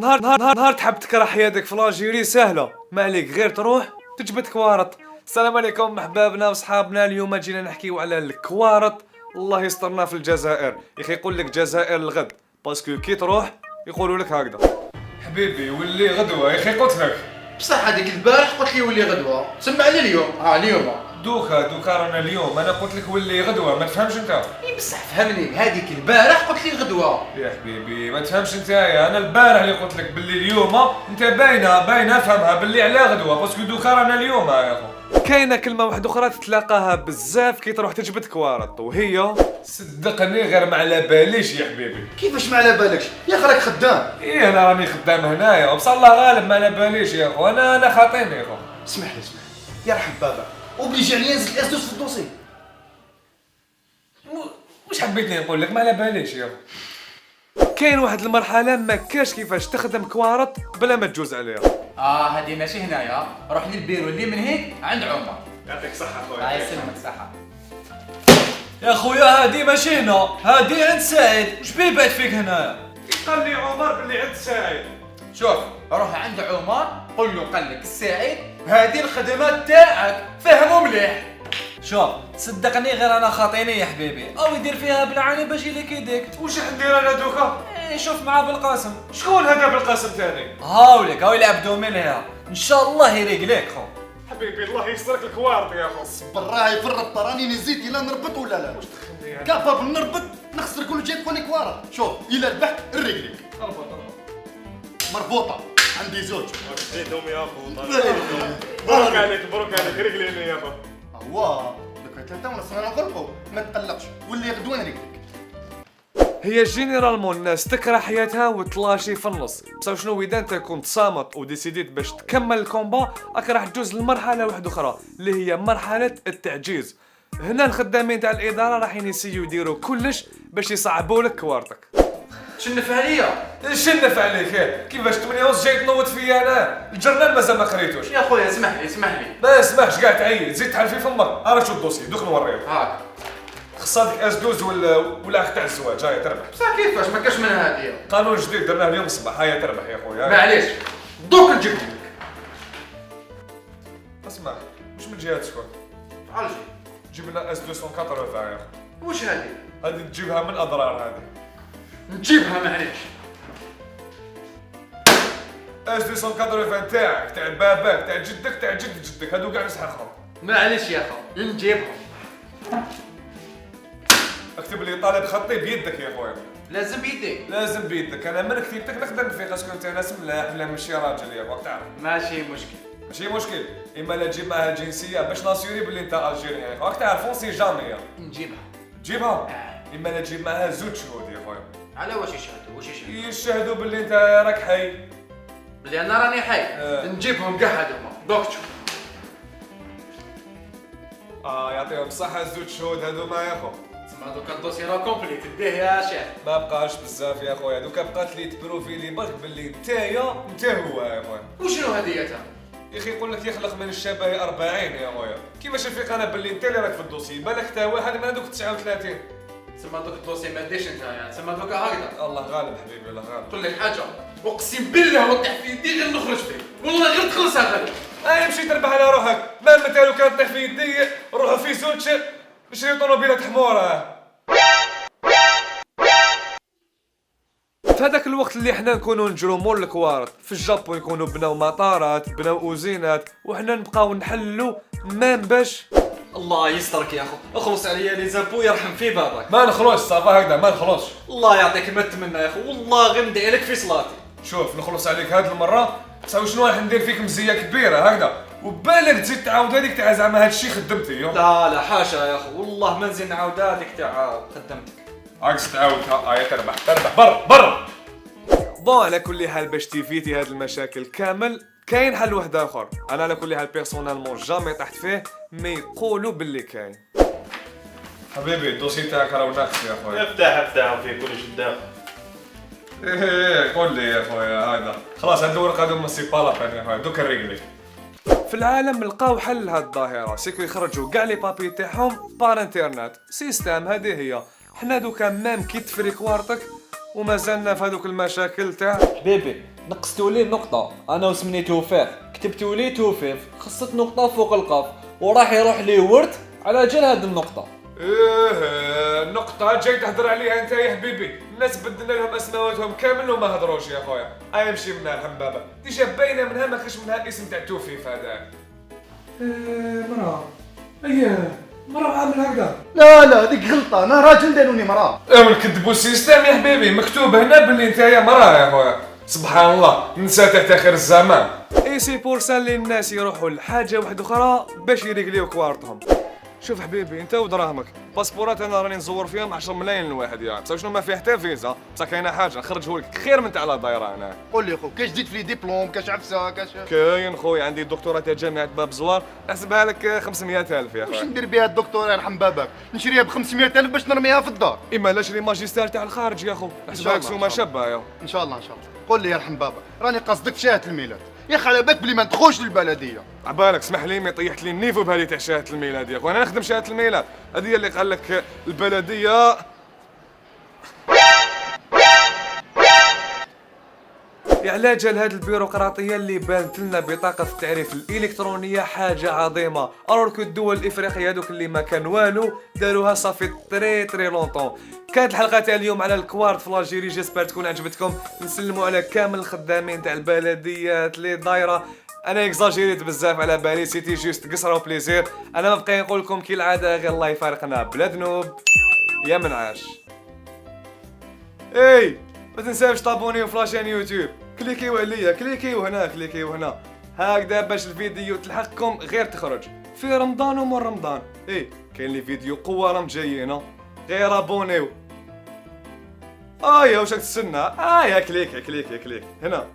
نهار تحب تكره حياتك في لاجيري سهله، ما عليك غير تروح تجبد كوارط. السلام عليكم احبابنا وصحابنا، اليوم جينا نحكيو على الكوارط. الله يسترنا في الجزائر يا اخي، يقول لك جزائر الغد باسكو كي تروح يقولوا لك هكذا. حبيبي ولي غدوه يا اخي قلت لك. بصح هذيك البارح قلت لي ولي غدوه، سمع لي اليوم. اليوم دوكا رانا اليوم انا قلت لك ولي غدوه، ما تفهمش انت؟ اي بصح فهمني، هذيك البارح قلت لي غدوه. يا حبيبي ما تفهمش انت، انا البارح اللي قلت لك باللي اليوم انت باينه افهمها باللي على غدوه باسكو دوكا رانا اليوم يا اخو. كاينه كلمه واحده اخرى تتلاقاها بزاف كي تروح تجبد كوارط، وهي صدقني غير ما على باليش يا حبيبي. كيفاش ما على بالكش يا اخي؟ راك خدام. ايه انا راني خدام هنايا وبصح الله غالب ما على باليش يا اخو، انا خاطيني يا اخو. اسمح لي يرحم بابا، اوبليجي عليا نزيد اس دوس في الدوسي. واش حبيتني نقول لك؟ ما على باليش يا اخو. كاين واحد المرحله ما كاش كيفاش تخدم كوارط بلا ما تجوز عليها. هذه ماشي هنايا، روح للبيرو اللي من هيك عند عمر. يعطيك الصحه خويا. الله يسلمك صحه. يا خويا هادي ماشي هنا، هادي عند سعيد. وش بيه بعد فيك هنايا؟ قال لي عمر باللي عند سعيد. شوف روح عند عمر قول له قال لك السعيد هذه الخدمات تاعك، فهموا مليح. شوف صدقني غير انا خاطيني يا حبيبي، او يدير فيها بالعاني باش يليك يديك. واش ندير انا دوكا؟ شوف معاه بالقاسم. شكون هذا بالقاسم ثاني؟ هاولك هاو يلعب دومينيها، ان شاء الله يريقليك خو. حبيبي الله يسترك الكوارط يا اخو. بالراهي في الربط راني نزيد الا نربط ولا لا؟ واش تخلي انا؟ كابابل نربط نخسر كل جاي تكوني كوارا. شوف الا ربحت الرجليك اربط مربوطه، عندي زوج. زيدهم يا اخو. برك عليك رجليني يا اخو. هو دوكا 3 ونص رانا نغرقوا، ما تقلقش واللي غدوه نريقلك. هي جينيرالمون الناس تكره حياتها وتلاشي في النص، بصح شنو اذا انت كنت صامت وديسيديت باش تكمل الكومبا راك راح تجوز لمرحله واحده اخرى اللي هي مرحله التعجيز. هنا الخدامين تاع الاداره راح ينسيو يديروا كلش باش يصعبوا لك كوارتك. شنف عليا شنف عليك كيفاش 8 ونص جاي تنوض فيا انا؟ الجرنال مازال ما قريتوش. يا خويا اسمح لي. ما اسمحش كاع تعيد، زيد تحل في فمك. راه شو الدوسي دوك نوريك. هاك خصاتك اس دوز ولا اخ تاع الزواج. هاي تربح. بصح كيفاش ما كاش من هادي؟ قانون جديد درناه اليوم الصباح. هاي تربح يا خويا. معليش دوك نجيب لك. اسمع مش من جهه شكون؟ عالجي جيب لنا اس 280 يا اخي. واش هادي؟ هذه تجيبها من اضرار هذه. نجيبها معليش. اس 280 تاعك تاع باباك تاع جدك تاع جد جدك هذو كاع نسحقهم. معليش يا خو نجيبهم. اكتب لي طالب خطي بيدك يا خويا. لازم بيديك. لازم بيدك، انا من كتيبتك نخدم فيك اسكو انت ناس ملاح ولا ماشي راجل يا خويا تعرف. ماشي مشكل. ماشي مشكل، اما لا تجيب معها الجنسيه باش ناسيوري باللي انت الجيريان يا خويا تعرف اون سي جامي. نجيبها. تجيبها؟ اما لا تجيب معها زوج شهود يا خويا. على واش يشهدوا؟ يشهدوا باللي انت راك حي. بلي انا راني حي. نجيبهم كاع هذوما دوك تشوف. يعطيهم الصحة الزوج شهود هذوما يا خو. تسمى دوكا الدوسي راه كومبليت ديه يا شيخ. ما بقاش بزاف يا خويا، دوكا بقات لي تبروفيلي برك باللي نتايا انت هو يا خويا. وشنو هديتها؟ يا اخي يقول لك يخلق من الشبه 40 يا خويا، كيفاش نفيق انا باللي انت اللي راك في الدوسي؟ بالك حتى واحد من هذوك 39. تسمى دوك الدوسي ما ديش انت يعني، تسمى دوكا هكذا. الله غالب حبيبي الله غالب. نقول لك حاجه، اقسم بالله وطيح في يدي غير نخرج فيه، والله غير تخلصها غير. مشي تربح على روحك، ما مثلا لو كانت طيح في يدي روحوا في زوج نشري طوموبيلات حموره. في هذاك الوقت اللي حنا نكونوا نجرو مول الكوارط في الجابون يكونوا بناو مطارات بناو اوزينات وحنا نبقاو نحلوا مام باش الله يسترك يا اخو، اخلص عليا لي زابو يرحم في بابك. ما نخلصش صافا هكذا ما نخلصش. الله يعطيك ما تمنى يا اخو، والله غير ندعي لك في صلاتي. شوف نخلص عليك هاد المره تساوي شنو راح ندير فيك مزيه كبيره هكذا وبالك تزيد تعاود هذيك تاع زعما هادشي خدمتي. لا حاشا يا اخو، والله ما نزيد نعاود هذيك تاع خدمتك. عكس تعاودها. تربح برا. بون على كل حال باش تيفيتي هاد المشاكل كامل كاين حل واحد اخر، انا على كل حال بيرسونالمون جامي طحت فيه مي يقولوا باللي كاين. حبيبي الدوسي تاعك راه ناقص يا خويا. افتح في كلش الداخل. قول لي يا خويا هذا خلاص هاد الورقه هذو ماشي بالابان يا خويا دوك الرجلي. في العالم لقاو حل لهاد الظاهره، سيكو يخرجوا كاع لي بابي تاعهم بار انترنت سيستم. هذه هي حنا دوكا مام كي تفري كوارتك وما زلنا في هذوك المشاكل تاع حبيبي نقصتوا لي نقطة، أنا وسمني توفيق، كتبتوا لي توفيف، خصت نقطة فوق القاف، وراح يروح لي ورد على جال هاد النقطة. ايه نقطة جاي تهدر عليها انت يا حبيبي، الناس بدلنا لهم اسماواتهم كامل وما هضروش يا خويا، امشي منها الحبابة، ديجا باينة منها ما كاش منها اسم تاع توفيف هذا. مرا اييه مرا عامل هكذا. لا ديك غلطة، انا راجل داروني مراه. نكذبوا السيستم يا حبيبي، مكتوب هنا باللي انت يا مرا يا خويا، سبحان الله نسى تحت اخر الزمان. اي سي بور سا اللي الناس يروحوا لحاجة واحدة اخرى باش يريقليو كوارتهم. شوف حبيبي انت ودراهمك، باسبورات انا راني نزور فيهم 10 ملايين الواحد يعني، بصح شنو ما فيه حتى فيزا، بصح كاينه حاجه نخرجهولك خير من تاع لا دايره هنا. قول لي خو، كاش جديد في لي ديبلوم، كاش عفسه، كاش كاين خويا عندي دكتوراه تاع جامعه باب زوار، نحسبها لك 500,000 يا واش خويا. ندير بها الدكتور يرحم بابك؟ نشريها ب 500,000 باش نرميها في الدار. اما لا شري ماجستير تاع الخارج يا خو، نحسبها لك سومه شابه يا. ان شاء الله قول لي يرحم بابك، راني قصدك في شهاده الميلاد، يا اخي على بالك بلي ما ندخلش للبلديه. عبالك اسمح لي، ما طيحت لي النيفو بهذه تاع شهاده الميلاد يا خو، انا نخدم شهاده الميلاد، هذه هي اللي قال لك البلديه. على جال هاد البيروقراطيه اللي بانت لنا بطاقه التعريف الالكترونيه حاجه عظيمه، الوغ الدول الافريقيه هذوك اللي ما كان والو داروها صافي تري لونطون. كانت الحلقه تاع اليوم على الكوارت في لاجيري، جيسبر تكون عجبتكم، نسلموا على كامل الخدامين تاع البلديات اللي دايره. انا اكزاجيريت بزاف على بالي، سيتي جوست قصره وبليزير، انا ما بقى نقول لكم كي العاده غير الله يفارقنا بلا ذنوب يا منعاش. اي ما تنساوش تابونيو في لاشين يوتيوب، كليكيو عليا، كليكيو هنا، كليكيو هنا، هكذا باش الفيديو تلحقكم غير تخرج في رمضان ومن رمضان. اي كاين لي فيديو قوه راهم جايين، غير ابونيو. يا واش راك تستنى؟ يا كليك هنا.